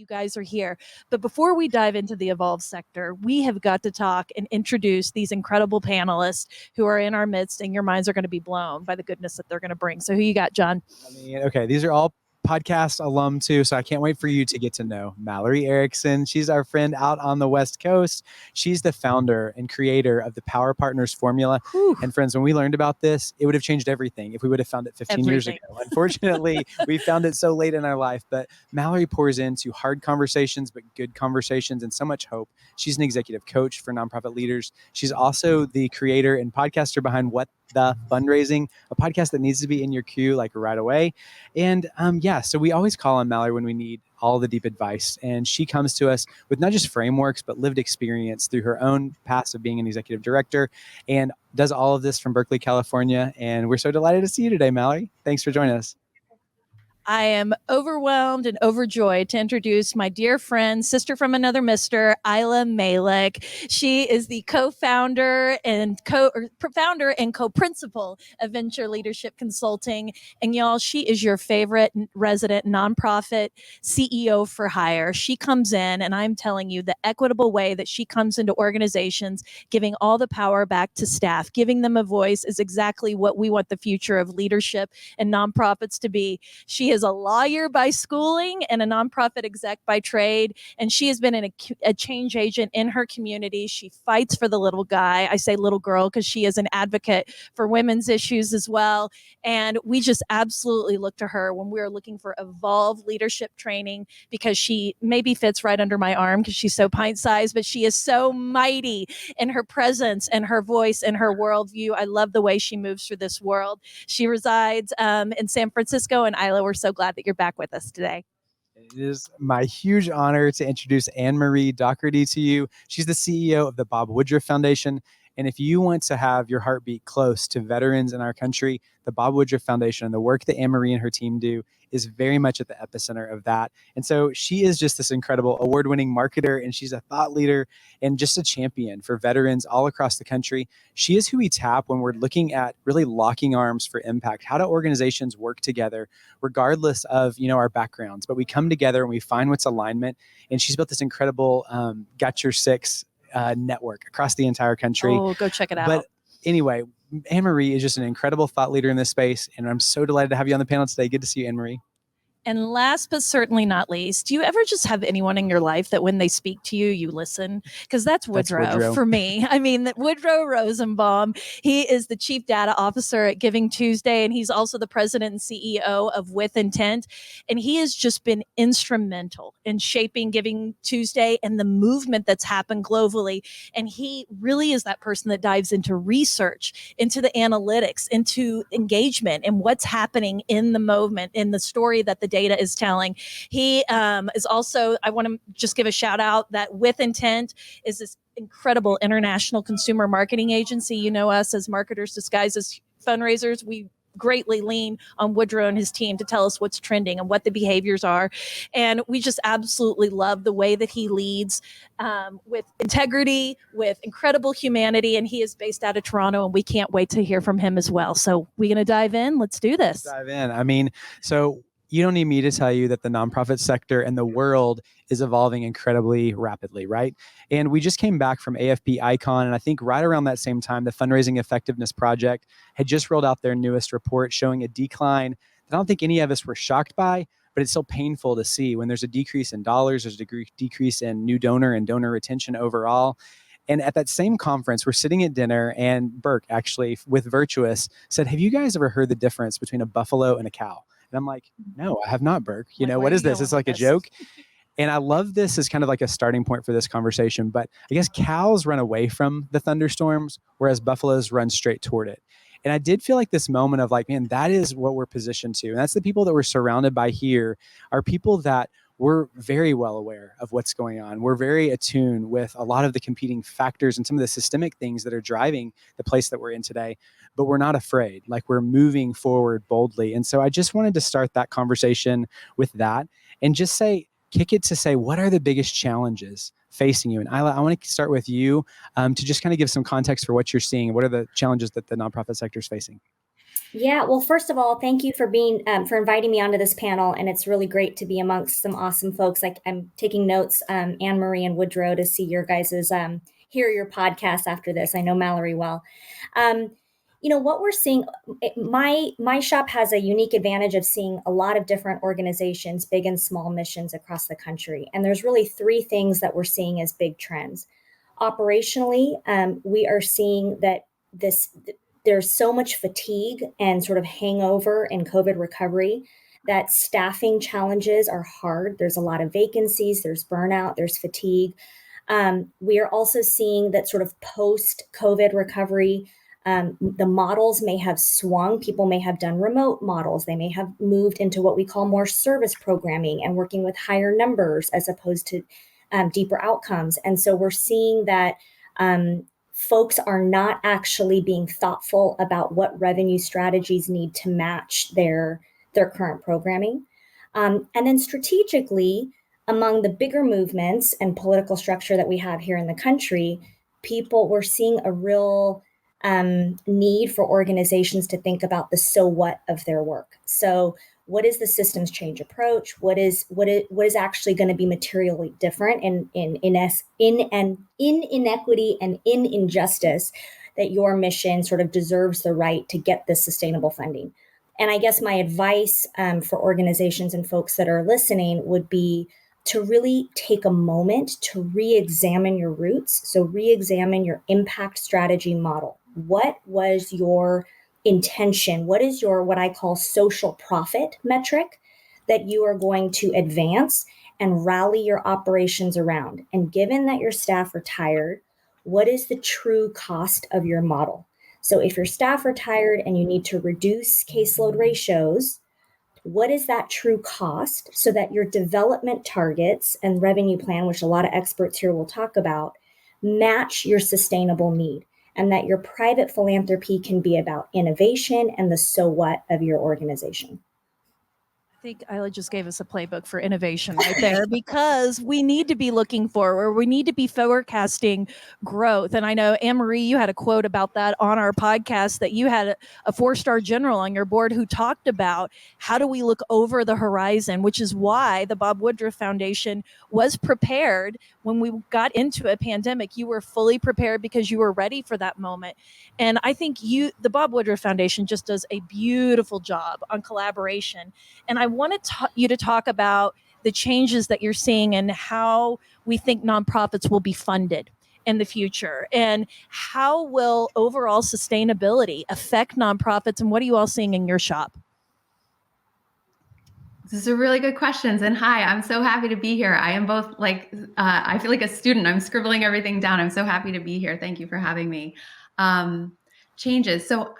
you guys are here. But before we dive into the evolved sector, we have got to talk and introduce these incredible panelists who are in our midst, and your minds are going to be blown by the goodness that they're going to bring. So who you got, John? I mean, okay, these are all podcast alum too, so I can't wait for you to get to know Mallory Erickson. She's our friend out on the West Coast. She's the founder and creator of the Power Partners formula. Whew. And friends, when we learned about this, it would have changed everything if we would have found it 15 years ago. Unfortunately, we found it so late in our life, but Mallory pours into hard conversations, but good conversations and so much hope. She's an executive coach for nonprofit leaders. She's also the creator and podcaster behind What the Fundraising, a podcast that needs to be in your queue like right away. And so we always call on Mallory when we need all the deep advice. And she comes to us with not just frameworks, but lived experience through her own past of being an executive director, and does all of this from Berkeley, California. And we're so delighted to see you today, Mallory. Thanks for joining us. I am overwhelmed and overjoyed to introduce my dear friend, sister from another mister, Aila Malik. She is the co-founder and founder and co-principal of Venture Leadership Consulting. And y'all, she is your favorite resident nonprofit CEO for hire. She comes in, and I'm telling you, the equitable way that she comes into organizations, giving all the power back to staff, giving them a voice, is exactly what we want the future of leadership and nonprofits to be. She is a lawyer by schooling and a nonprofit exec by trade, and she has been a change agent in her community. She fights for the little guy. I say little girl because she is an advocate for women's issues as well. And we just absolutely look to her when we are looking for evolved leadership training, because she maybe fits right under my arm because she's so pint-sized, but she is so mighty in her presence and her voice and her worldview. I love the way she moves through this world. She resides in San Francisco, and Aila, we're so glad that you're back with us today. It is my huge honor to introduce Anne-Marie Dougherty to you. She's the CEO of the Bob Woodruff Foundation. And if you want to have your heartbeat close to veterans in our country, the Bob Woodruff Foundation and the work that Anne-Marie and her team do is very much at the epicenter of that. And so she is just this incredible award-winning marketer, and she's a thought leader and just a champion for veterans all across the country. She is who we tap when we're looking at really locking arms for impact. How do organizations work together regardless of, our backgrounds? But we come together and we find what's alignment. And she's built this incredible Got Your Six network across the entire country. Oh, go check it out. But anyway, Anne-Marie is just an incredible thought leader in this space, and I'm so delighted to have you on the panel today. Good to see you, Anne-Marie. And last but certainly not least, do you ever just have anyone in your life that when they speak to you, you listen? Because that's Woodrow for me. I mean, Woodrow Rosenbaum, he is the chief data officer at GivingTuesday, and he's also the president and CEO of With Intent. And he has just been instrumental in shaping GivingTuesday and the movement that's happened globally. And he really is that person that dives into research, into the analytics, into engagement, and what's happening in the movement, in the story that the data is telling. He is also, I want to just give a shout out that With Intent is this incredible international consumer marketing agency. You know us as marketers disguised as fundraisers. We greatly lean on Woodrow and his team to tell us what's trending and what the behaviors are. And we just absolutely love the way that he leads with integrity, with incredible humanity. And he is based out of Toronto, and we can't wait to hear from him as well. So we're going to dive in. Let's do this. Dive in. I mean, so you don't need me to tell you that the nonprofit sector and the world is evolving incredibly rapidly, right? And we just came back from AFP Icon, and I think right around that same time, the Fundraising Effectiveness Project had just rolled out their newest report showing a decline that I don't think any of us were shocked by, but it's still painful to see. When there's a decrease in dollars, there's a decrease in new donor and donor retention overall. And at that same conference, we're sitting at dinner, and Burke, actually, with Virtuous, said, "Have you guys ever heard the difference between a buffalo and a cow?" And I'm like, "No, I have not, Burke. What is this? It's like a joke." And I love this as kind of like a starting point for this conversation. But I guess cows run away from the thunderstorms, whereas buffaloes run straight toward it. And I did feel like this moment of like, man, that is what we're positioned to. And that's the people that we're surrounded by here are people that we're very well aware of what's going on. We're very attuned with a lot of the competing factors and some of the systemic things that are driving the place that we're in today, but we're not afraid. Like, we're moving forward boldly. And so I just wanted to start that conversation with that and just kick it to say, what are the biggest challenges facing you? And Aila, I want to start with you to just kind of give some context for what you're seeing. What are the challenges that the nonprofit sector is facing? Yeah, well, first of all, thank you for for inviting me onto this panel, and it's really great to be amongst some awesome folks. Like I'm taking notes, Anne Marie and Woodrow, to see your guys's hear your podcast after this. I know Mallory well. Um, what we're seeing. My shop has a unique advantage of seeing a lot of different organizations, big and small missions across the country, and there's really three things that we're seeing as big trends. Operationally, we are seeing that this there's so much fatigue and sort of hangover in COVID recovery that staffing challenges are hard. There's a lot of vacancies, there's burnout, there's fatigue. We are also seeing that sort of post COVID recovery, the models may have swung. People may have done remote models. They may have moved into what we call more service programming and working with higher numbers as opposed to deeper outcomes. And so we're seeing that folks are not actually being thoughtful about what revenue strategies need to match their current programming. And then strategically, among the bigger movements and political structure that we have here in the country, we're seeing a real need for organizations to think about the so what of their work. So what is the systems change approach? What is actually going to be materially different in inequity and in injustice that your mission sort of deserves the right to get this sustainable funding? And I guess my advice for organizations and folks that are listening would be to really take a moment to re-examine your roots. So re-examine your impact strategy model. What was your intention? What is your, what I call social profit metric that you are going to advance and rally your operations around? And given that your staff are tired, what is the true cost of your model? So if your staff are tired and you need to reduce caseload ratios, what is that true cost so that your development targets and revenue plan, which a lot of experts here will talk about, match your sustainable need, and that your private philanthropy can be about innovation and the so what of your organization? I think Aila just gave us a playbook for innovation right there because we need to be looking forward. We need to be forecasting growth. And I know, Anne Marie, you had a quote about that on our podcast, that you had a 4-star general on your board who talked about how do we look over the horizon, which is why the Bob Woodruff Foundation was prepared when we got into a pandemic. You were fully prepared because you were ready for that moment. And I think the Bob Woodruff Foundation just does a beautiful job on collaboration. And I wanted you to talk about the changes that you're seeing and how we think nonprofits will be funded in the future, and how will overall sustainability affect nonprofits, and what are you all seeing in your shop? These are really good questions. And hi, I'm so happy to be here. I am both I feel like a student. I'm scribbling everything down. I'm so happy to be here. Thank you for having me. Changes. So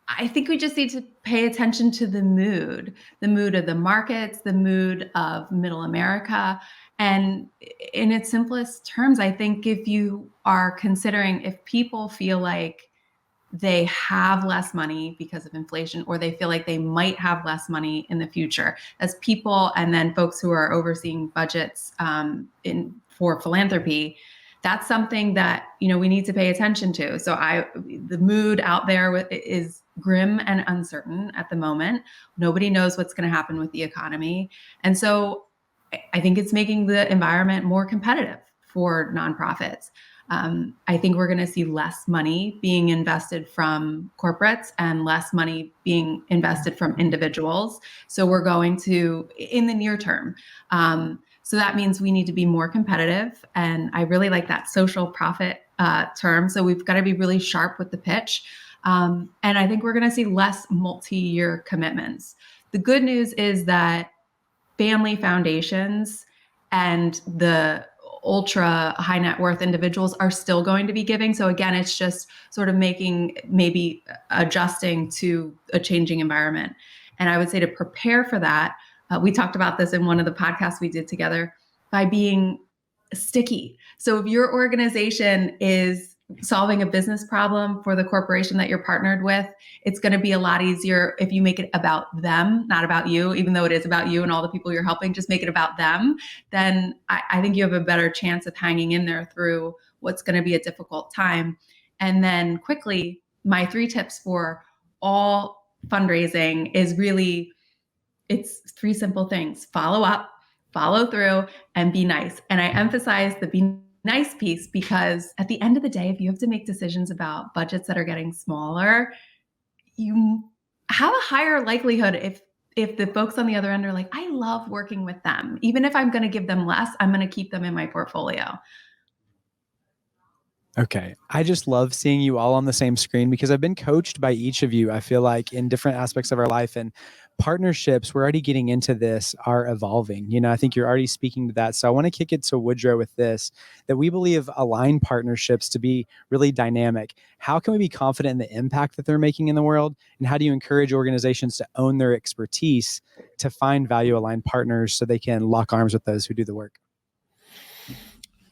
I think we just need to pay attention to the mood of the markets, the mood of middle America. And in its simplest terms, I think if you are considering, if people feel like they have less money because of inflation, or they feel like they might have less money in the future as people, and then folks who are overseeing budgets for philanthropy, that's something that, we need to pay attention to. So the mood out there is grim and uncertain at the moment. Nobody knows what's going to happen with the economy. And so I think it's making the environment more competitive for nonprofits. I think we're going to see less money being invested from corporates and less money being invested from individuals. So we're going to, in the near term. So that means we need to be more competitive. And I really like that social profit term. So we've got to be really sharp with the pitch. And I think we're going to see less multi-year commitments. The good news is that family foundations and the ultra high net worth individuals are still going to be giving. So again, it's just sort of maybe adjusting to a changing environment. And I would say to prepare for that, we talked about this in one of the podcasts we did together, by being sticky. So if your organization is solving a business problem for the corporation that you're partnered with, it's going to be a lot easier if you make it about them, not about you, even though it is about you and all the people you're helping. Just make it about them. Then I think you have a better chance of hanging in there through what's going to be a difficult time. And then quickly, my 3 tips for all fundraising is really, it's 3 simple things: follow up, follow through, and be nice. And I emphasize the be nice piece because at the end of the day, if you have to make decisions about budgets that are getting smaller, you have a higher likelihood if the folks on the other end are like, I love working with them. Even if I'm going to give them less, I'm going to keep them in my portfolio. Okay. I just love seeing you all on the same screen because I've been coached by each of you, I feel like, in different aspects of our life, and partnerships, we're already getting into this, are evolving. You know, I think you're already speaking to that. So I want to kick it to Woodrow with this, that we believe aligned partnerships to be really dynamic. How can we be confident in the impact that they're making in the world? And how do you encourage organizations to own their expertise to find value aligned partners so they can lock arms with those who do the work?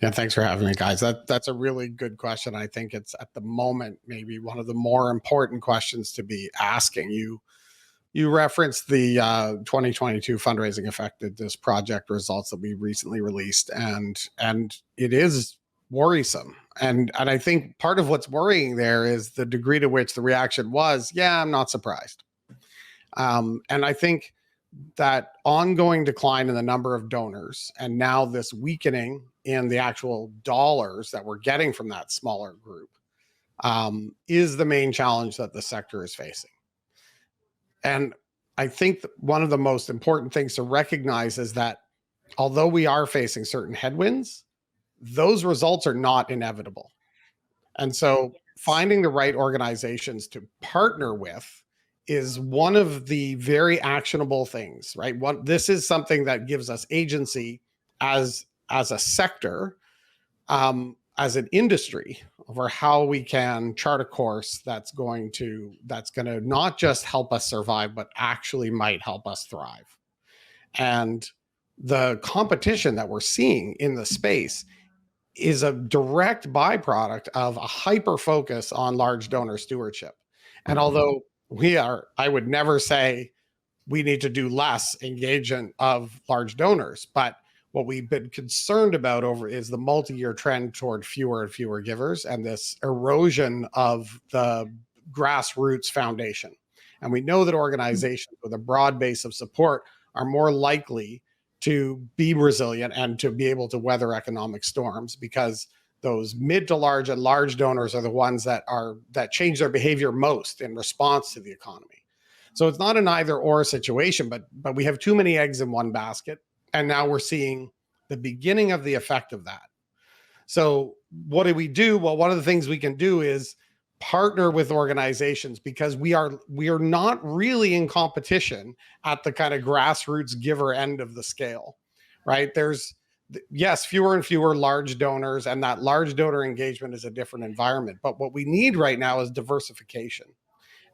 Yeah, thanks for having me, guys. That's a really good question. I think it's at the moment maybe one of the more important questions to be asking. You referenced the 2022 fundraising effectiveness project results that we recently released, and it is worrisome. And I think part of what's worrying there is the degree to which the reaction was, yeah, I'm not surprised. And I think that ongoing decline in the number of donors and now this weakening in the actual dollars that we're getting from that smaller group is the main challenge that the sector is facing. And I think one of the most important things to recognize is that although we are facing certain headwinds, those results are not inevitable. And so finding the right organizations to partner with is one of the very actionable things, right? This is something that gives us agency as a sector, as an industry, over how we can chart a course that's going to not just help us survive, but actually might help us thrive. And the competition that we're seeing in the space is a direct byproduct of a hyper focus on large donor stewardship. And although I would never say we need to do less engagement of large donors, but what we've been concerned about is the multi-year trend toward fewer and fewer givers and this erosion of the grassroots foundation. And we know that organizations with a broad base of support are more likely to be resilient and to be able to weather economic storms, because those mid to large and large donors are the ones that change their behavior most in response to the economy. So it's not an either or situation, but we have too many eggs in one basket. And now we're seeing the beginning of the effect of that. So what do we do? Well, one of the things we can do is partner with organizations, because we are not really in competition at the kind of grassroots giver end of the scale, right? There's, yes, fewer and fewer large donors, and that large donor engagement is a different environment. But what we need right now is diversification.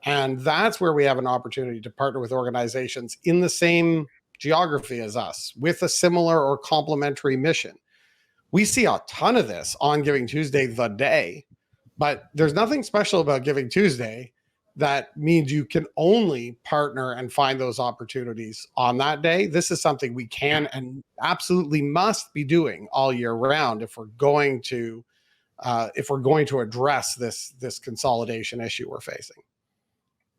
And that's where we have an opportunity to partner with organizations in the same geography as us, with a similar or complementary mission. We see a ton of this on Giving Tuesday the day, but there's nothing special about Giving Tuesday that means you can only partner and find those opportunities on that day. This is something we can and absolutely must be doing all year round if we're going to address this consolidation issue we're facing.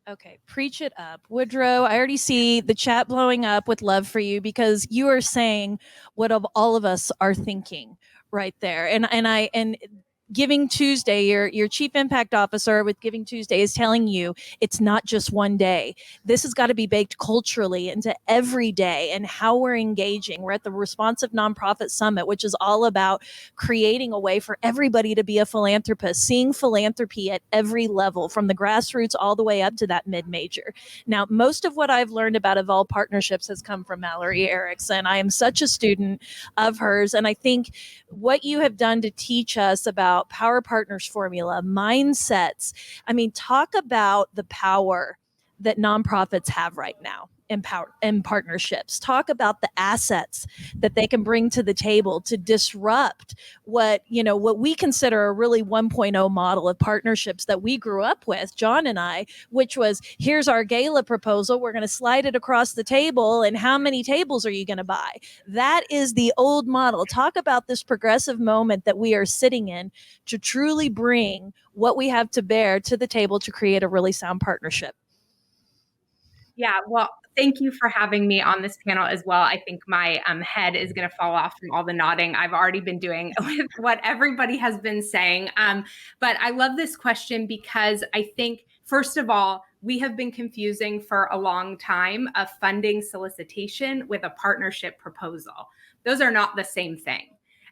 Okay, preach it up. Woodrow, I already see the chat blowing up with love for you, because you are saying what all of us are thinking right there. And Giving Tuesday, your chief impact officer with Giving Tuesday, is telling you it's not just one day. This has got to be baked culturally into every day and how we're engaging. We're at the Responsive Nonprofit Summit, which is all about creating a way for everybody to be a philanthropist, seeing philanthropy at every level, from the grassroots all the way up to that mid-major. Now, most of what I've learned about Evolve Partnerships has come from Mallory Erickson. I am such a student of hers, and I think what you have done to teach us about Power Partners formula, mindsets. I mean, talk about the power that nonprofits have right now in partnerships. Talk about the assets that they can bring to the table to disrupt what we consider a really 1.0 model of partnerships that we grew up with, John and I, which was, here's our gala proposal, we're going to slide it across the table, and how many tables are you going to buy? That is the old model. Talk about this progressive moment that we are sitting in to truly bring what we have to bear to the table to create a really sound partnership. Yeah, well, thank you for having me on this panel as well. I think my head is going to fall off from all the nodding I've already been doing with what everybody has been saying. But I love this question because I think, first of all, we have been confusing for a long time a funding solicitation with a partnership proposal. Those are not the same thing.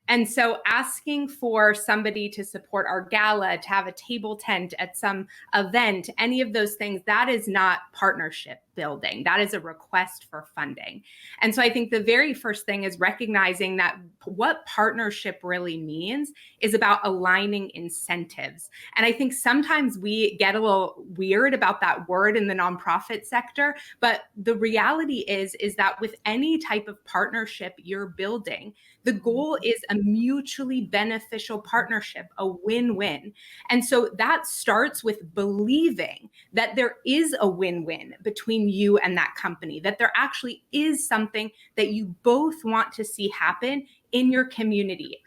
And so asking for somebody to support our gala, to have a table tent at some event, any of those things, that is not partnership building. That is a request for funding. And so I think the very first thing is recognizing that what partnership really means is about aligning incentives. And I think sometimes we get a little weird about that word in the nonprofit sector, but the reality is that with any type of partnership you're building, the goal is a mutually beneficial partnership, a win-win. And so that starts with believing that there is a win-win between you and that company, that there actually is something that you both want to see happen in your community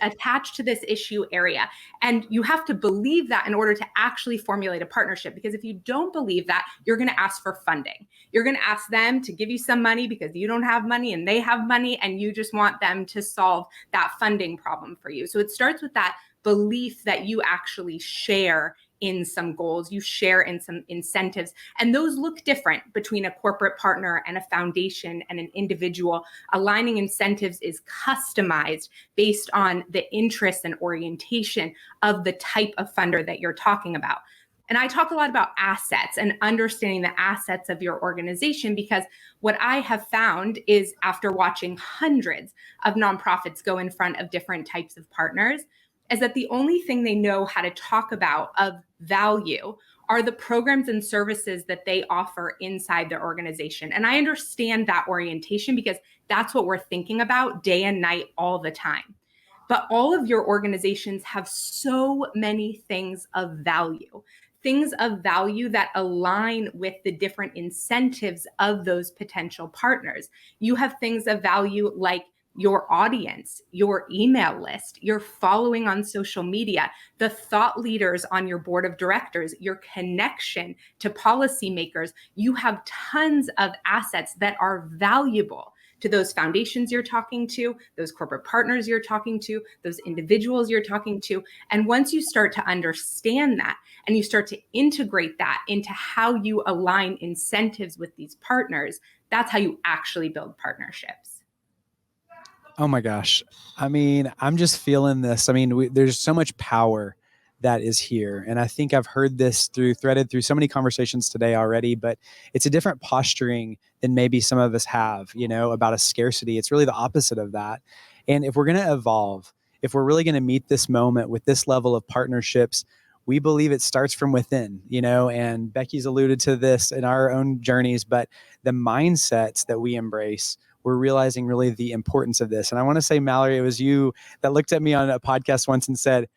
attached to this issue area. And you have to believe that in order to actually formulate a partnership. Because if you don't believe that, you're going to ask for funding. You're going to ask them to give you some money because you don't have money and they have money, and you just want them to solve that funding problem for you. So it starts with that belief that you actually share in some goals, you share in some incentives, and those look different between a corporate partner and a foundation and an individual. Aligning incentives is customized based on the interests and orientation of the type of funder that you're talking about. And I talk a lot about assets and understanding the assets of your organization, because what I have found is, after watching hundreds of nonprofits go in front of different types of partners, is that the only thing they know how to talk about of value are the programs and services that they offer inside their organization. And I understand that orientation because that's what we're thinking about day and night all the time. But all of your organizations have so many things of value that align with the different incentives of those potential partners. You have things of value like your audience, your email list, your following on social media, the thought leaders on your board of directors, your connection to policymakers. You have tons of assets that are valuable to those foundations you're talking to, those corporate partners you're talking to, those individuals you're talking to. And once you start to understand that and you start to integrate that into how you align incentives with these partners, that's how you actually build partnerships. Oh my gosh. I mean, I'm just feeling this. I mean, there's so much power that is here. And I think I've heard this threaded through so many conversations today already, but it's a different posturing than maybe some of us have, about a scarcity. It's really the opposite of that. And if we're going to evolve, if we're really going to meet this moment with this level of partnerships, we believe it starts from within, and Becky's alluded to this in our own journeys, but the mindsets that we embrace, we're realizing really the importance of this. And I want to say, Mallory, it was you that looked at me on a podcast once and said,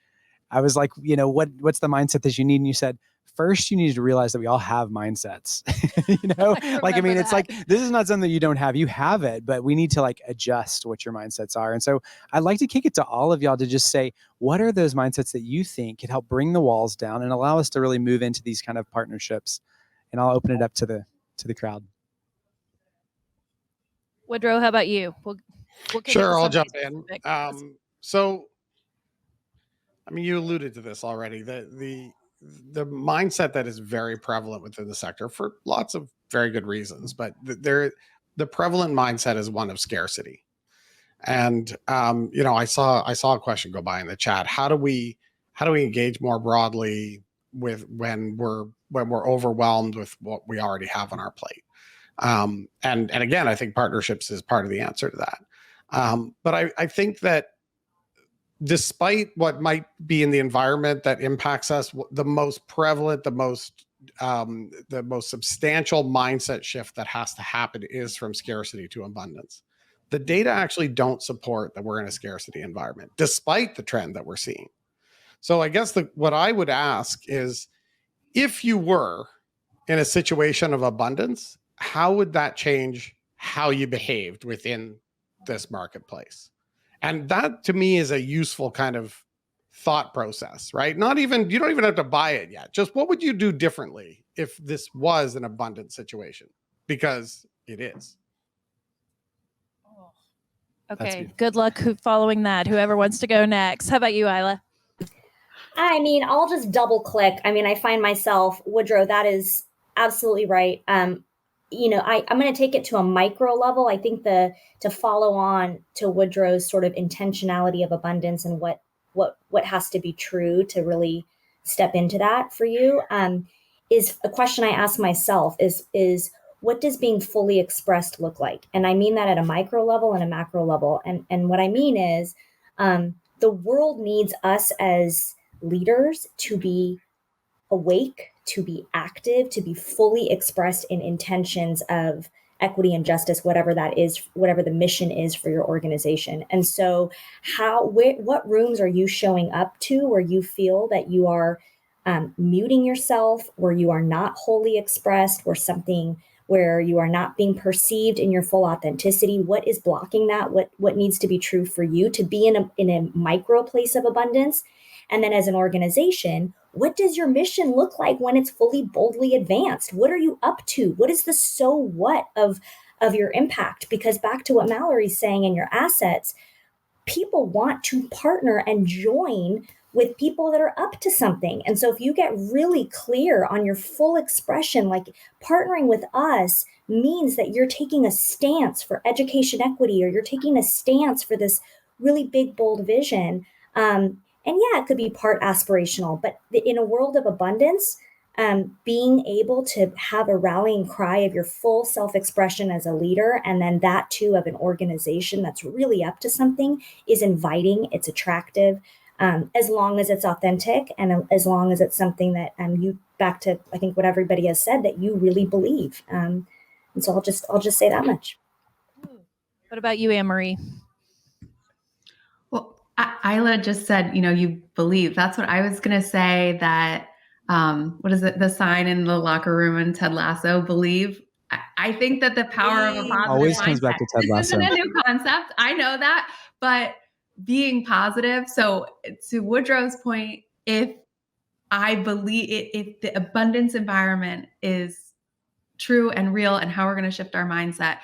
I was like, what's the mindset that you need? And you said, first, you need to realize that we all have mindsets, it's like, this is not something that you don't have, you have it, but we need to adjust what your mindsets are. And so I'd like to kick it to all of y'all to just say, what are those mindsets that you think could help bring the walls down and allow us to really move into these kind of partnerships? And I'll open it up to the crowd. Woodrow, how about you? We'll sure, I'll jump in. So, I mean, you alluded to this already. The mindset that is very prevalent within the sector for lots of very good reasons, but the prevalent mindset is one of scarcity. And I saw a question go by in the chat. How do we engage more broadly with when we're overwhelmed with what we already have on our plate? And again, I think partnerships is part of the answer to that. But I think that despite what might be in the environment that impacts us, the most prevalent, the most substantial mindset shift that has to happen is from scarcity to abundance. The data actually don't support that we're in a scarcity environment, despite the trend that we're seeing. So I guess what I would ask is, if you were in a situation of abundance, how would that change how you behaved within this marketplace? And that, to me, is a useful kind of thought process, right? You don't even have to buy it yet. Just what would you do differently if this was an abundant situation? because it is. Okay, good luck following that. Whoever wants to go next. How about you, Aila? I mean, I'll just double click. I mean, I find myself, Woodrow, that is absolutely right. I'm going to take it to a micro level. I think to follow on to Woodrow's sort of intentionality of abundance and what has to be true to really step into that for you, is a question I ask myself is what does being fully expressed look like? And I mean that at a micro level and a macro level. And what I mean is, the world needs us as leaders to be awake, to be active, to be fully expressed in intentions of equity and justice, whatever that is, whatever the mission is for your organization. And so what rooms are you showing up to where you feel that you are muting yourself, where you are not wholly expressed, where you are not being perceived in your full authenticity? What is blocking that? What needs to be true for you to be in a micro place of abundance? And then as an organization, what does your mission look like when it's fully, boldly advanced? What are you up to? What is the so what of your impact? Because back to what Mallory's saying in your assets, people want to partner and join with people that are up to something. And so if you get really clear on your full expression, like partnering with us means that you're taking a stance for education equity, or you're taking a stance for this really big, bold vision. And yeah, it could be part aspirational, but in a world of abundance, being able to have a rallying cry of your full self-expression as a leader, and then that too of an organization that's really up to something, is inviting, it's attractive, as long as it's authentic and as long as it's something that you, back to I think what everybody has said, that you really believe. And so I'll just say that much. What about you, Anne-Marie? Well, Aila just said, you believe. That's what I was going to say, that, what is it? The sign in the locker room in Ted Lasso, believe. I think that the power of a positive always mindset, comes back to Ted Lasso. This isn't a new concept. I know that, but being positive. So to Woodrow's point, if I believe if the abundance environment is true and real and how we're going to shift our mindset,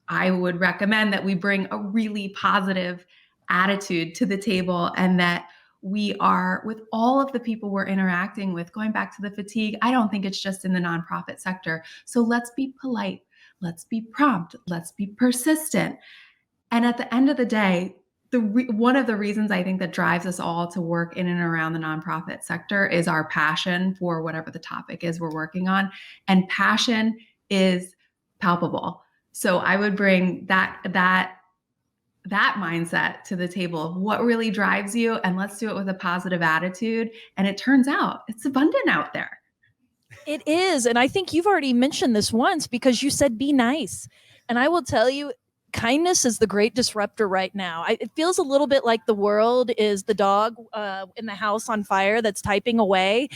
I would recommend that we bring a really positive attitude to the table, and that we are, with all of the people we're interacting with, going back to the fatigue, I don't think it's just in the nonprofit sector. So let's be polite, let's be prompt, let's be persistent. And at the end of the day, one of the reasons I think that drives us all to work in and around the nonprofit sector is our passion for whatever the topic is we're working on. And passion is palpable. So I would bring that mindset to the table of what really drives you, and let's do it with a positive attitude. And it turns out it's abundant out there. It is. And I think you've already mentioned this once, because you said be nice. And I will tell you, kindness is the great disruptor right now. It feels a little bit like the world is the dog in the house on fire that's typing away.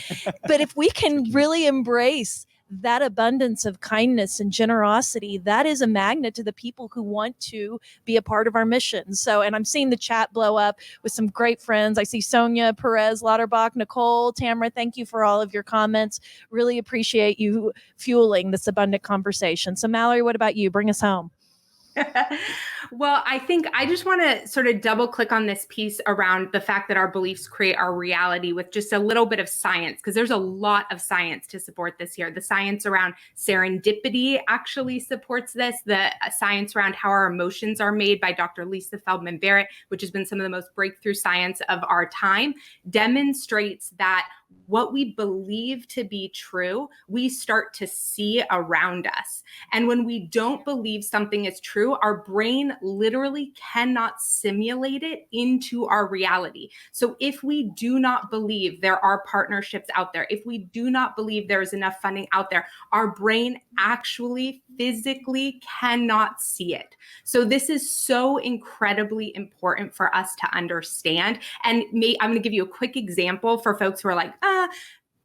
But if we can really embrace that abundance of kindness and generosity, that is a magnet to the people who want to be a part of our mission. So, and I'm seeing the chat blow up with some great friends. I see Sonia, Perez, Lauterbach, Nicole, Tamara. Thank you for all of your comments. Really appreciate you fueling this abundant conversation. So Mallory, what about you? Bring us home. Well, I think I just want to sort of double click on this piece around the fact that our beliefs create our reality with just a little bit of science, because there's a lot of science to support this here. The science around serendipity actually supports this. The science around how our emotions are made by Dr. Lisa Feldman Barrett, which has been some of the most breakthrough science of our time, demonstrates that what we believe to be true, we start to see around us. And when we don't believe something is true, our brain literally cannot simulate it into our reality. So if we do not believe there are partnerships out there, if we do not believe there is enough funding out there, our brain actually physically cannot see it. So this is so incredibly important for us to understand. And I'm going to give you a quick example for folks who are like,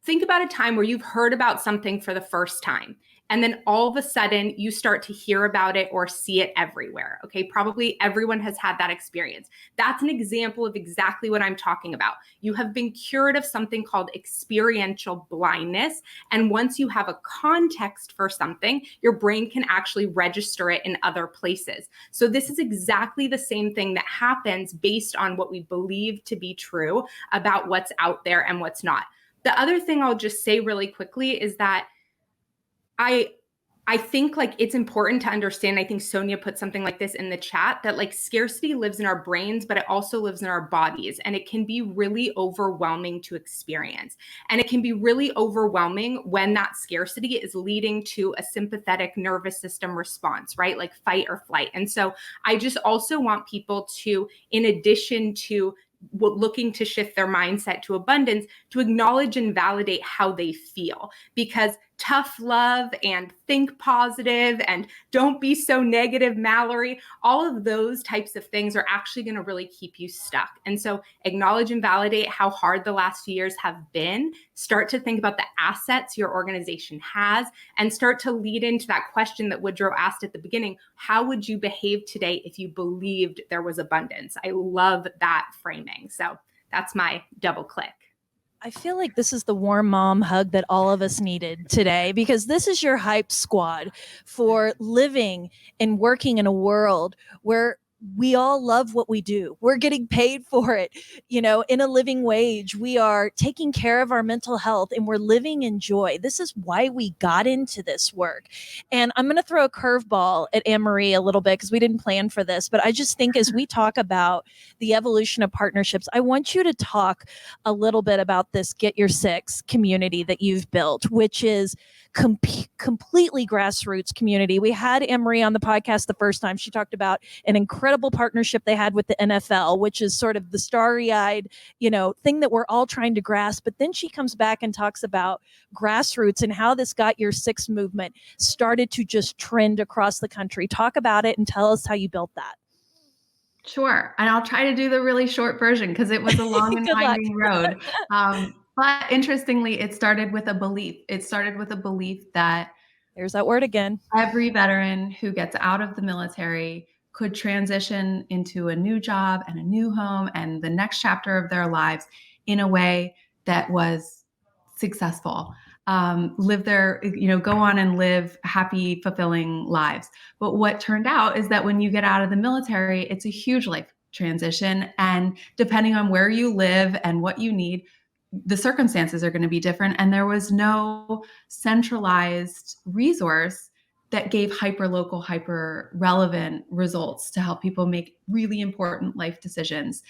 think about a time where you've heard about something for the first time. And then all of a sudden you start to hear about it or see it everywhere. Okay. Probably everyone has had that experience. That's an example of exactly what I'm talking about. You have been cured of something called experiential blindness. And once you have a context for something, your brain can actually register it in other places. So this is exactly the same thing that happens based on what we believe to be true about what's out there and what's not. The other thing I'll just say really quickly is that I think like it's important to understand, I think Sonia put something like this in the chat, that like scarcity lives in our brains, but it also lives in our bodies. And it can be really overwhelming to experience. And it can be really overwhelming when that scarcity is leading to a sympathetic nervous system response, right? Like fight or flight. And so I just also want people to, in addition to looking to shift their mindset to abundance, to acknowledge and validate how they feel, because tough love and think positive and don't be so negative, Mallory, all of those types of things are actually going to really keep you stuck. And so acknowledge and validate how hard the last few years have been. Start to think about the assets your organization has and start to lead into that question that Woodrow asked at the beginning. How would you behave today if you believed there was abundance? I love that framing. So that's my double click. I feel like this is the warm mom hug that all of us needed today, because this is your hype squad for living and working in a world where we all love what we do. We're getting paid for it, you know, in a living wage. We are taking care of our mental health and we're living in joy. This is why we got into this work. And I'm going to throw a curveball at Anne-Marie a little bit because we didn't plan for this, but I just think as we talk about the evolution of partnerships, I want you to talk a little bit about this Get Your Six community that you've built, which is completely grassroots community. We had Anne-Marie on the podcast the first time. She talked about an incredible partnership they had with the NFL, which is sort of the starry-eyed, you know, thing that we're all trying to grasp. But then she comes back and talks about grassroots and how this Got Your Six movement started to just trend across the country. Talk about it and tell us how you built that. Sure. And I'll try to do the really short version because it was a long and winding road. But interestingly, it started with a belief. It started with a belief that there's that word again. Every veteran who gets out of the military could transition into a new job and a new home and the next chapter of their lives in a way that was successful. Live their, go on and live happy, fulfilling lives. But what turned out is that when you get out of the military, it's a huge life transition. And depending on where you live and what you need, the circumstances are going to be different. And there was no centralized resource that gave hyper-local, hyper-relevant results to help people make really important life decisions.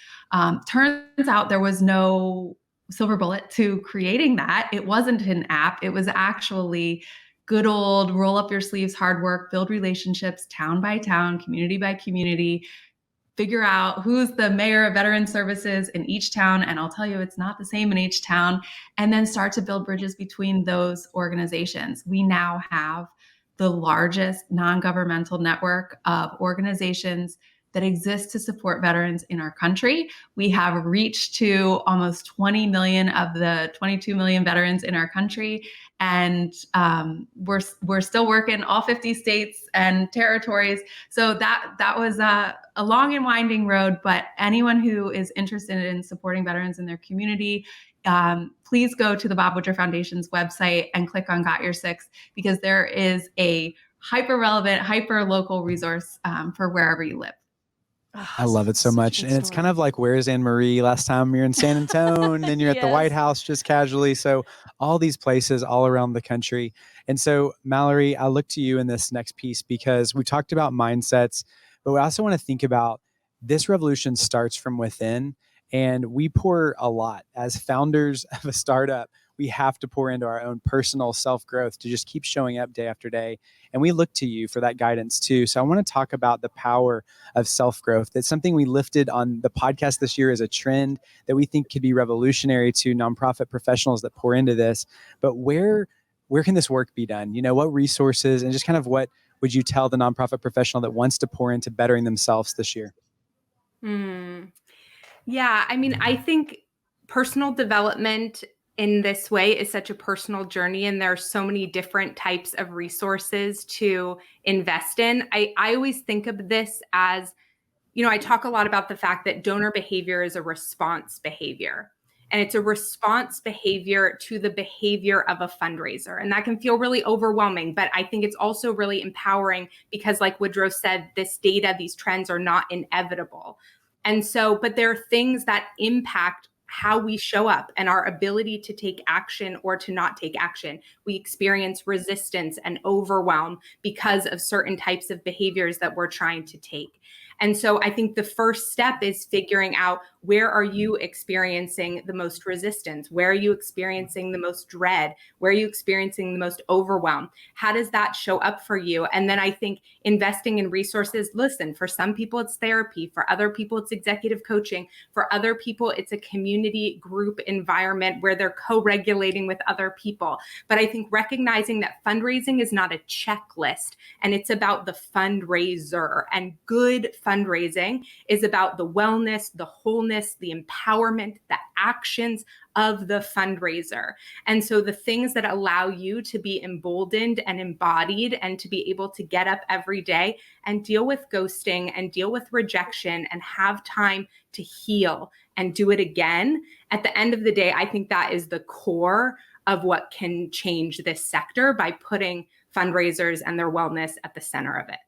Turns out there was no silver bullet to creating that. It wasn't an app. It was actually good old roll up your sleeves, hard work, build relationships, town by town, community by community, figure out who's the mayor of veteran services in each town. And I'll tell you, it's not the same in each town. And then start to build bridges between those organizations. We now have the largest non-governmental network of organizations that exist to support veterans in our country. We have reached to almost 20 million of the 22 million veterans in our country. And we're still working all 50 states and territories. So that was a long and winding road, but anyone who is interested in supporting veterans in their community, please go to the Bob Woodruff Foundation's website and click on Got Your Six, because there is a hyper-relevant, hyper-local resource for wherever you live. I love it so much. And it's kind of like, where's Anne-Marie? Last time you're in San Antonio and then you're at the White House just casually. So all these places all around the country. And so Mallory, I look to you in this next piece because we talked about mindsets, but we also want to think about this revolution starts from within, and we pour a lot as founders of a startup. We have to pour into our own personal self-growth to just keep showing up day after day. And we look to you for that guidance too. So I want to talk about the power of self-growth. That's something we lifted on the podcast this year as a trend that we think could be revolutionary to nonprofit professionals that pour into this. But where can this work be done? You know, what resources and just kind of what would you tell the nonprofit professional that wants to pour into bettering themselves this year? Yeah, I mean, I think personal development in this way is such a personal journey, and there are so many different types of resources to invest in. I always think of this as, I talk a lot about the fact that donor behavior is a response behavior. And it's a response behavior to the behavior of a fundraiser. And that can feel really overwhelming, but I think it's also really empowering because, like Woodrow said, this data, these trends are not inevitable. And so, but there are things that impact how we show up and our ability to take action or to not take action. We experience resistance and overwhelm because of certain types of behaviors that we're trying to take. And so I think the first step is figuring out, where are you experiencing the most resistance? Where are you experiencing the most dread? Where are you experiencing the most overwhelm? How does that show up for you? And then I think investing in resources, listen, for some people it's therapy, for other people it's executive coaching, for other people it's a community group environment where they're co-regulating with other people. But I think recognizing that fundraising is not a checklist, and it's about the fundraiser, and good fundraising is about the wellness, the wholeness, the empowerment, the actions of the fundraiser. And so the things that allow you to be emboldened and embodied and to be able to get up every day and deal with ghosting and deal with rejection and have time to heal and do it again. At the end of the day, I think that is the core of what can change this sector, by putting fundraisers and their wellness at the center of it.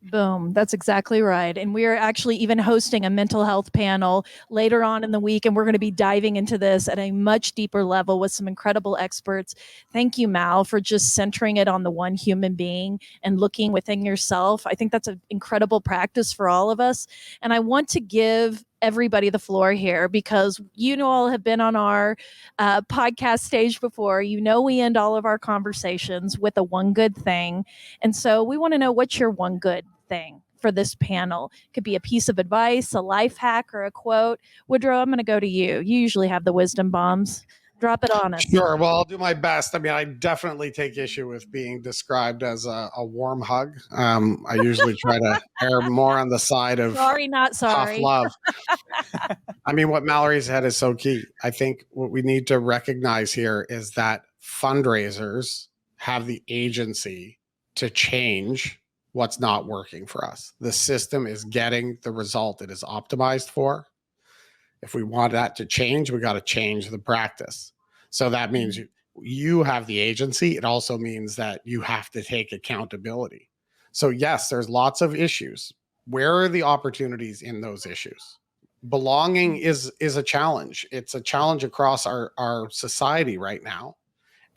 Boom. That's exactly right. And we are actually even hosting a mental health panel later on in the week. And we're going to be diving into this at a much deeper level with some incredible experts. Thank you, Mal, for just centering it on the one human being and looking within yourself. I think that's an incredible practice for all of us. And I want to give everybody the floor here, because you all have been on our podcast stage before. We end all of our conversations with a one good thing. And so we want to know, what's your one good thing for this panel? It could be a piece of advice, a life hack, or a quote. Woodrow, I'm going to go to you. You usually have the wisdom bombs. Drop it on us. Sure. Well, I'll do my best. I mean, I definitely take issue with being described as a warm hug. I usually try to err more on the side of sorry, not sorry. tough love. I mean, what Mallory said is so key. I think what we need to recognize here is that fundraisers have the agency to change what's not working for us. The system is getting the result it is optimized for. If we want that to change, we got to change the practice. So that means you have the agency. It also means that you have to take accountability. So yes, there's lots of issues. Where are the opportunities in those issues? Belonging is a challenge. It's a challenge across our society right now.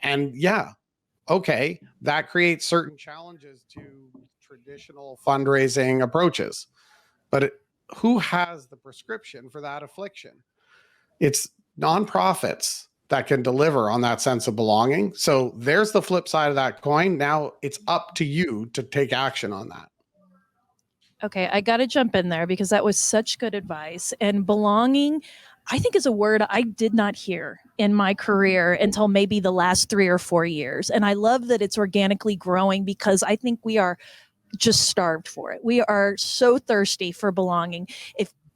And yeah, okay, that creates certain challenges to traditional fundraising approaches. But who has the prescription for that affliction? It's nonprofits that can deliver on that sense of belonging. So there's the flip side of that coin. Now it's up to you to take action on that. Okay, I got to jump in there because that was such good advice. And belonging, I think, is a word I did not hear in my career until maybe the last 3 or 4 years. And I love that it's organically growing, because I think we are just starved for it. We are so thirsty for belonging.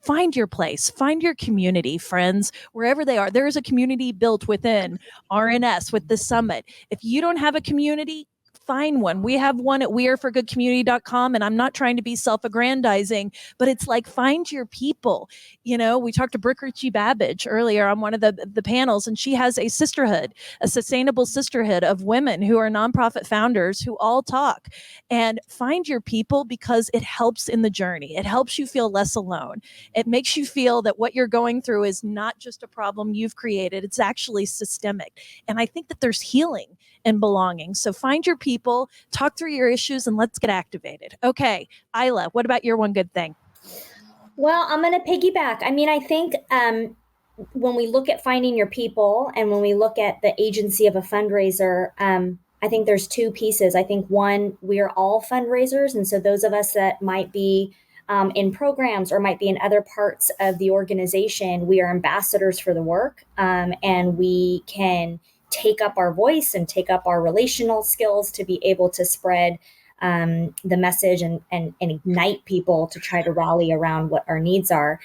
Find your place, find your community, friends, wherever they are. There is a community built within RNS with the summit. If you don't have a community, find one. We have one at weareforgoodcommunity.com, and I'm not trying to be self-aggrandizing, but it's like, find your people. We talked to Brooke Ritchie Babbage earlier on one of the panels, and she has a sisterhood, a sustainable sisterhood of women who are nonprofit founders who all talk. And find your people, because it helps in the journey. It helps you feel less alone. It makes you feel that what you're going through is not just a problem you've created. It's actually systemic. And I think that there's healing in belonging. So find your people, talk through your issues, and let's get activated. Okay, Aila, what about your one good thing? Well, I'm going to piggyback. I mean, I think when we look at finding your people and when we look at the agency of a fundraiser, I think there's two pieces. I think one, we're all fundraisers. And so those of us that might be in programs or might be in other parts of the organization, we are ambassadors for the work, and we can take up our voice and take up our relational skills to be able to spread the message and ignite people to try to rally around what our needs are.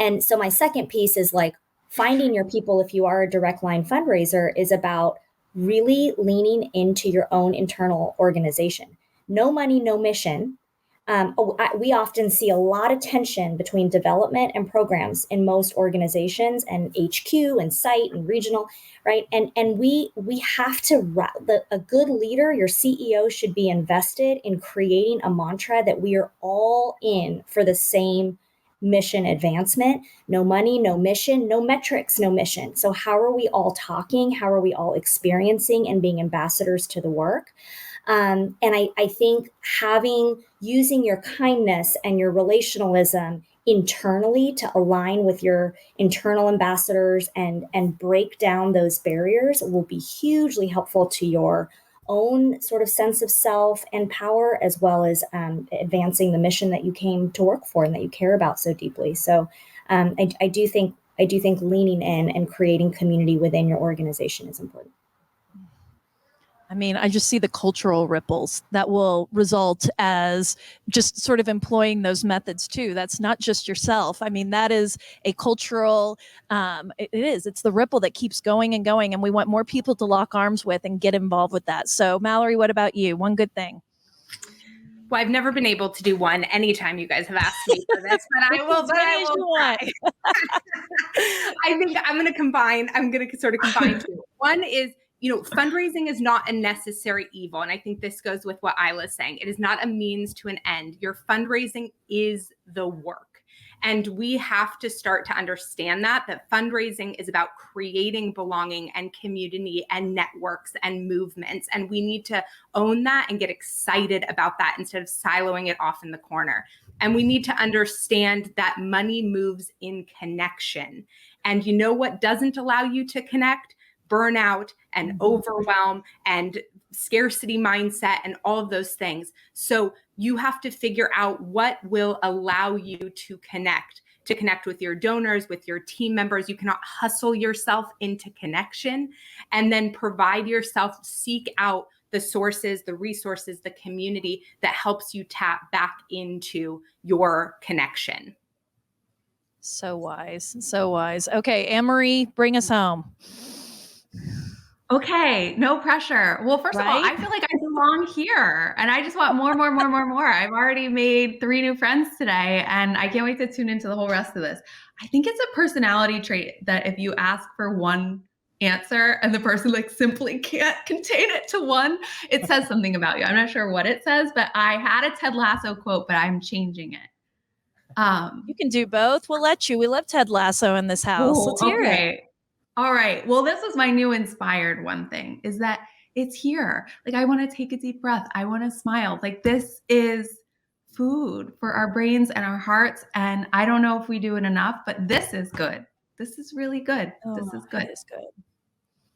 And so my second piece is like, finding your people, if you are a direct line fundraiser, is about really leaning into your own internal organization. No money, no mission. We often see a lot of tension between development and programs in most organizations, and HQ and site and regional, right? And we have to, a good leader, your CEO, should be invested in creating a mantra that we are all in for the same mission advancement. No money, no mission, no metrics, no mission. So how are we all talking? How are we all experiencing and being ambassadors to the work? And I think using your kindness and your relationalism internally to align with your internal ambassadors and break down those barriers will be hugely helpful to your own sort of sense of self and power, as well as advancing the mission that you came to work for and that you care about so deeply. So I do think leaning in and creating community within your organization is important. I mean, I just see the cultural ripples that will result as just sort of employing those methods too. That's not just yourself. I mean, that is a cultural, it's the ripple that keeps going and going. And we want more people to lock arms with and get involved with that. So Mallory, what about you? One good thing. Well, I've never been able to do one anytime you guys have asked me for this, but I will try. I think I'm going to sort of combine two. One is, fundraising is not a necessary evil. And I think this goes with what Aila is saying. It is not a means to an end. Your fundraising is the work. And we have to start to understand that fundraising is about creating belonging and community and networks and movements. And we need to own that and get excited about that instead of siloing it off in the corner. And we need to understand that money moves in connection. And you know what doesn't allow you to connect? Burnout and overwhelm and scarcity mindset and all of those things. So you have to figure out what will allow you to connect with your donors, with your team members. You cannot hustle yourself into connection, and then provide yourself, seek out the sources, the resources, the community that helps you tap back into your connection. So wise, so wise. Okay, Anne-Marie, bring us home. Okay, no pressure. Well, first of all, I feel like I belong here and I just want more. I've already made 3 new friends today and I can't wait to tune into the whole rest of this. I think it's a personality trait that if you ask for one answer and the person simply can't contain it to one, it says something about you. I'm not sure what it says, but I had a Ted Lasso quote, but I'm changing it. You can do both. We'll let you. We love Ted Lasso in this house. Let's hear it. All right. Well, this was my new inspired one thing, is that it's here. I want to take a deep breath. I want to smile. This is food for our brains and our hearts. And I don't know if we do it enough, but this is good. This is really good. This is good. It's good.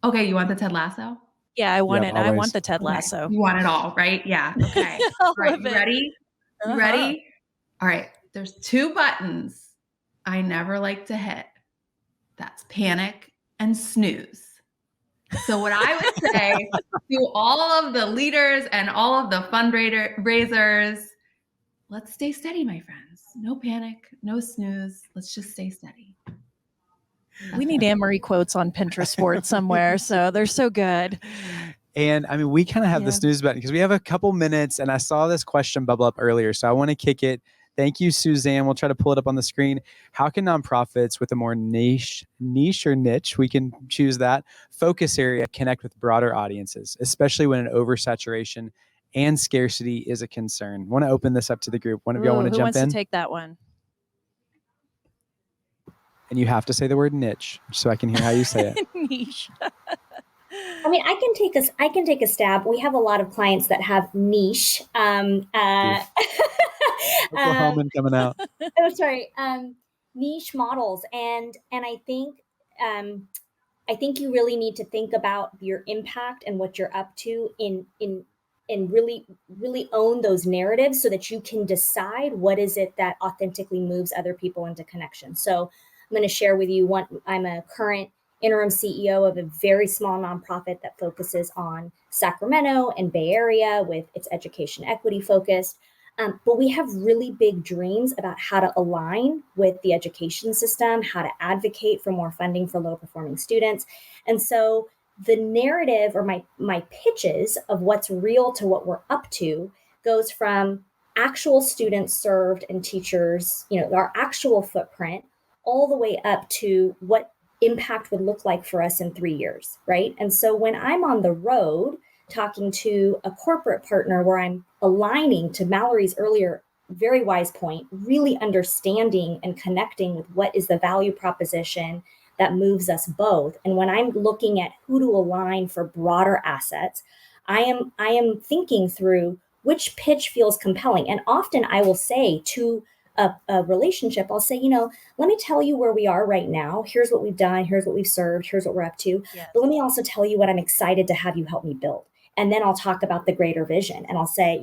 Okay. You want the Ted Lasso? Yeah, I want it. Always. I want the Ted Lasso. Okay. You want it all, right? Yeah. Okay. All right. You ready? You ready? All right. There's 2 buttons I never like to hit. That's panic and snooze. So what I would say to all of the leaders and all of the fundraisers, let's stay steady, my friends. No panic, no snooze. Let's just stay steady. We need Anne-Marie quotes on Pinterest board somewhere. So they're so good. And I mean, we kind of have the snooze button because we have a couple minutes and I saw this question bubble up earlier. So I want to kick it. Thank you, Suzanne. We'll try to pull it up on the screen. How can nonprofits with a more niche or niche, we can choose that, focus area connect with broader audiences, especially when an oversaturation and scarcity is a concern? I want to open this up to the group. One of y'all want to jump in? Who wants to take that one? And you have to say the word niche so I can hear how you say it. Niche. I mean, I can take a stab. We have a lot of clients that have niche. Oklahoman coming out. Oh, sorry. Niche models, and I think you really need to think about your impact and what you're up to in really own those narratives so that you can decide what is it that authentically moves other people into connection. So I'm going to share with you one. I'm a current interim CEO of a very small nonprofit that focuses on Sacramento and Bay Area with its education equity focused. But we have really big dreams about how to align with the education system, how to advocate for more funding for low performing students. And so the narrative or my pitches of what's real to what we're up to goes from actual students served and teachers, our actual footprint, all the way up to what impact would look like for us in 3 years, right? And so when I'm on the road talking to a corporate partner where I'm aligning to Mallory's earlier very wise point, really understanding and connecting with what is the value proposition that moves us both. And when I'm looking at who to align for broader assets, I am thinking through which pitch feels compelling. And often I will say to a relationship, I'll say, let me tell you where we are right now. Here's what we've done. Here's what we've served. Here's what we're up to. Yes. But let me also tell you what I'm excited to have you help me build. And then I'll talk about the greater vision. And I'll say,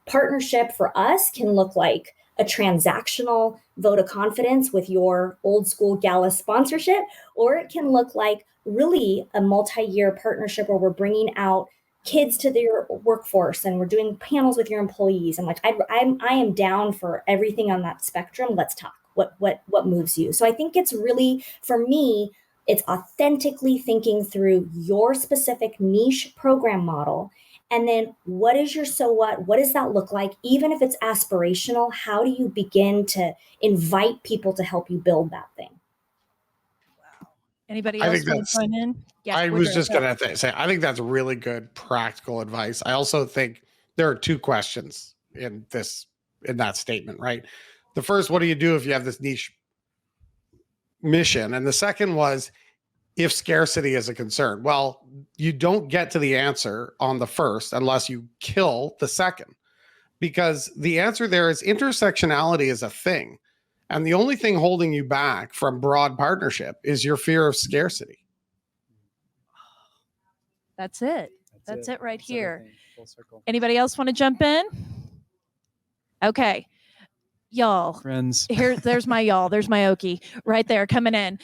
partnership for us can look like a transactional vote of confidence with your old school gala sponsorship, or it can look like really a multi-year partnership where we're bringing out kids to their workforce and we're doing panels with your employees. And I am down for everything on that spectrum. Let's talk. What moves you? So I think it's really, for me, it's authentically thinking through your specific niche program model. And then what is your so what? What does that look like? Even if it's aspirational, how do you begin to invite people to help you build that thing? Wow. Anybody else want to join in? Yeah, I was just going to say, I think that's really good practical advice. I also think there are two questions in that statement, right? The first, what do you do if you have this niche mission? And the second was, if scarcity is a concern. Well, you don't get to the answer on the first unless you kill the second, because the answer there is intersectionality is a thing. And the only thing holding you back from broad partnership is your fear of scarcity. That's it. That's it right here. Full circle. Anybody else want to jump in? Okay. Y'all. Friends. There's my y'all. There's my Okie right there coming in.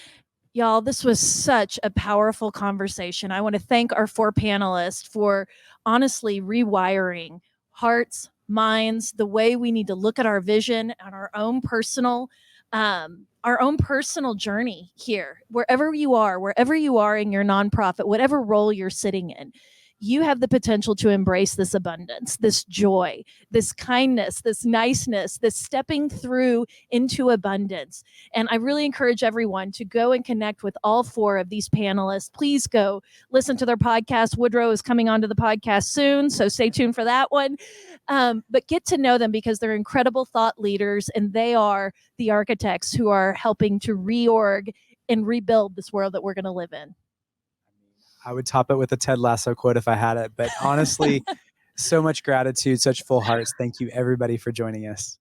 Y'all, this was such a powerful conversation. I want to thank our 4 panelists for honestly rewiring hearts, minds, the way we need to look at our vision and our own personal journey here. Wherever you are in your nonprofit, whatever role you're sitting in, you have the potential to embrace this abundance, this joy, this kindness, this niceness, this stepping through into abundance. And I really encourage everyone to go and connect with all 4 of these panelists. Please go listen to their podcast. Woodrow is coming onto the podcast soon, so stay tuned for that one. But get to know them because they're incredible thought leaders, and they are the architects who are helping to reorg and rebuild this world that we're going to live in. I would top it with a Ted Lasso quote if I had it. But honestly, so much gratitude, such full hearts. Thank you, everybody, for joining us.